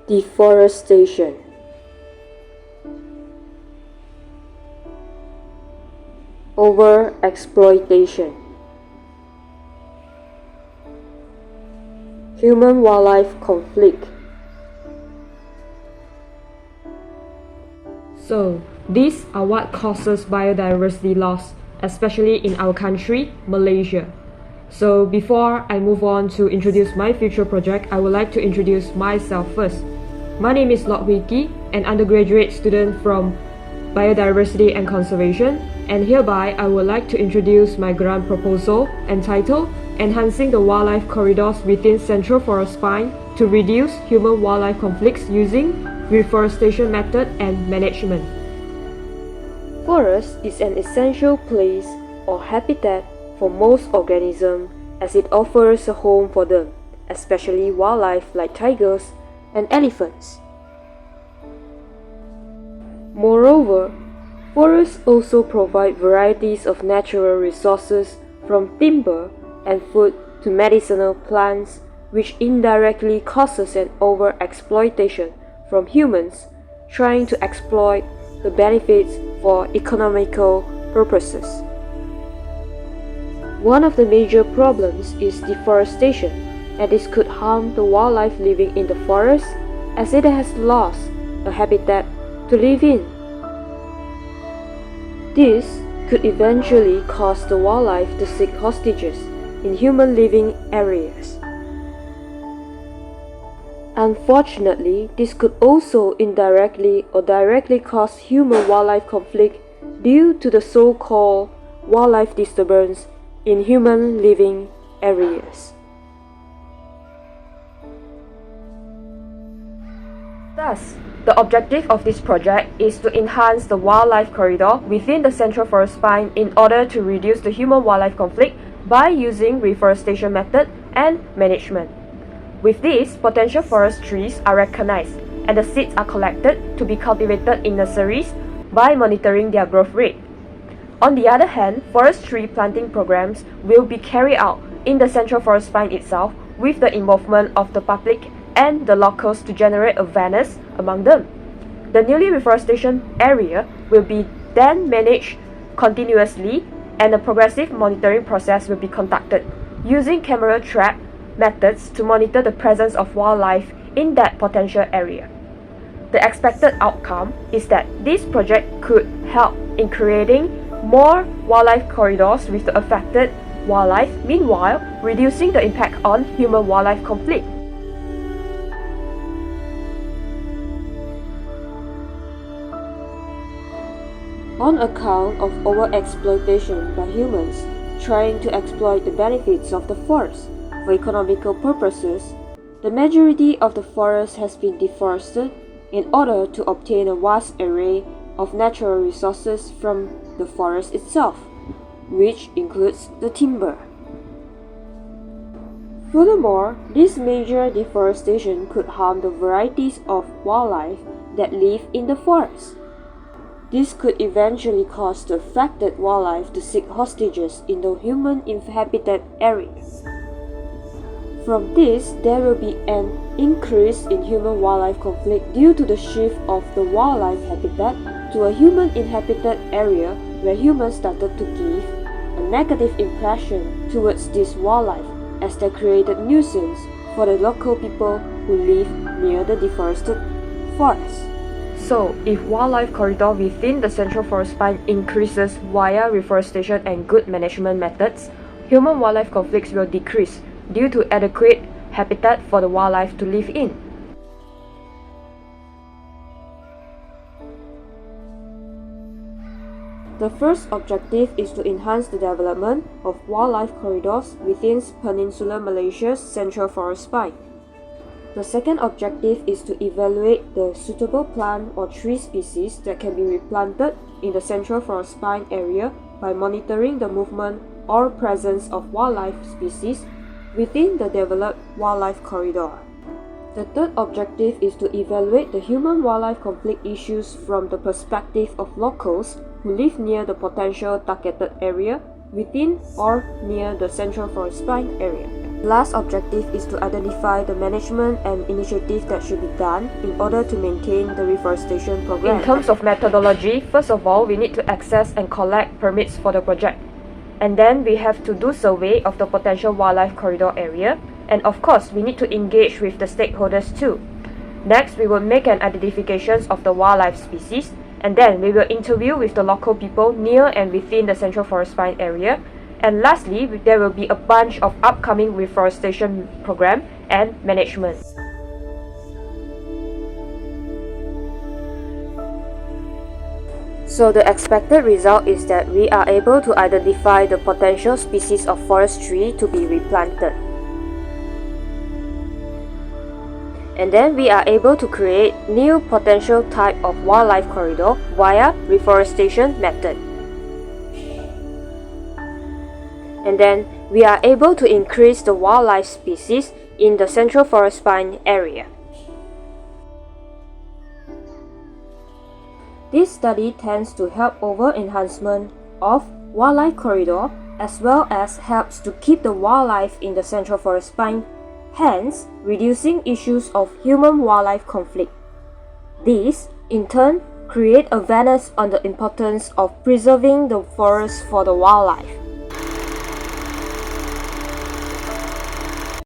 Deforestation. Overexploitation. Human-wildlife conflict. So, these are what causes biodiversity loss, especially in our country, Malaysia. So, before I move on to introduce my future project, I would like to introduce myself first. My name is HUEY, an undergraduate student from Biodiversity and Conservation, and hereby I would like to introduce my grant proposal entitled Enhancing the Wildlife Corridors Within Central Forest Spine to Reduce Human-Wildlife Conflicts Using Reforestation Method and Management. Forest is an essential place or habitat for most organisms as it offers a home for them, especially wildlife like tigers and elephants. Moreover, forests also provide varieties of natural resources from timber and food to medicinal plants, which indirectly causes an overexploitation from humans trying to exploit the benefits for economical purposes. One of the major problems is deforestation, and this could harm the wildlife living in the forest as it has lost a habitat to live in. This could eventually cause the wildlife to seek hostages in human living areas. Unfortunately, this could also indirectly or directly cause human-wildlife conflict due to the so-called wildlife disturbance in human living areas. Thus, the objective of this project is to enhance the wildlife corridor within the Central Forest Spine in order to reduce the human-wildlife conflict by using reforestation method and management. With this, potential forest trees are recognized and the seeds are collected to be cultivated in nurseries by monitoring their growth rate. On the other hand, forest tree planting programs will be carried out in the Central Forest Spine itself with the involvement of the public and the locals to generate awareness among them. The newly reforestation area will be then managed continuously and a progressive monitoring process will be conducted using camera trap methods to monitor the presence of wildlife in that potential area. The expected outcome is that this project could help in creating more wildlife corridors with the affected wildlife, meanwhile reducing the impact on human-wildlife conflict. On account of overexploitation by humans trying to exploit the benefits of the forest for economical purposes, the majority of the forest has been deforested in order to obtain a vast array of natural resources from the forest itself, which includes the timber. Furthermore, this major deforestation could harm the varieties of wildlife that live in the forest. This could eventually cause the affected wildlife to seek hostages in the human-inhabited areas. From this, there will be an increase in human-wildlife conflict due to the shift of the wildlife habitat to a human-inhabited area where humans started to give a negative impression towards this wildlife as they created nuisance for the local people who live near the deforested forest. So, if wildlife corridor within the Central Forest Spine increases via reforestation and good management methods, human-wildlife conflicts will decrease due to adequate habitat for the wildlife to live in. The first objective is to enhance the development of wildlife corridors within Peninsular Malaysia's Central Forest Spine. The second objective is to evaluate the suitable plant or tree species that can be replanted in the Central Forest Spine area by monitoring the movement or presence of wildlife species within the developed wildlife corridor. The third objective is to evaluate the human-wildlife conflict issues from the perspective of locals who live near the potential targeted area within or near the Central Forest Spine area. Last objective is to identify the management and initiatives that should be done in order to maintain the reforestation program. In terms of methodology, first of all, we need to access and collect permits for the project. And then we have to do survey of the potential wildlife corridor area. And of course, we need to engage with the stakeholders too. Next, we will make an identification of the wildlife species. And then we will interview with the local people near and within the Central Forest Spine area. And lastly, there will be a bunch of upcoming reforestation program and management. So the expected result is that we are able to identify the potential species of forest tree to be replanted. And then we are able to create new potential type of wildlife corridor via reforestation method. And then we are able to increase the wildlife species in the Central Forest Spine area. This study tends to help over enhancement of wildlife corridor as well as helps to keep the wildlife in the Central Forest Spine, hence reducing issues of human-wildlife conflict. These, in turn, create awareness on the importance of preserving the forest for the wildlife.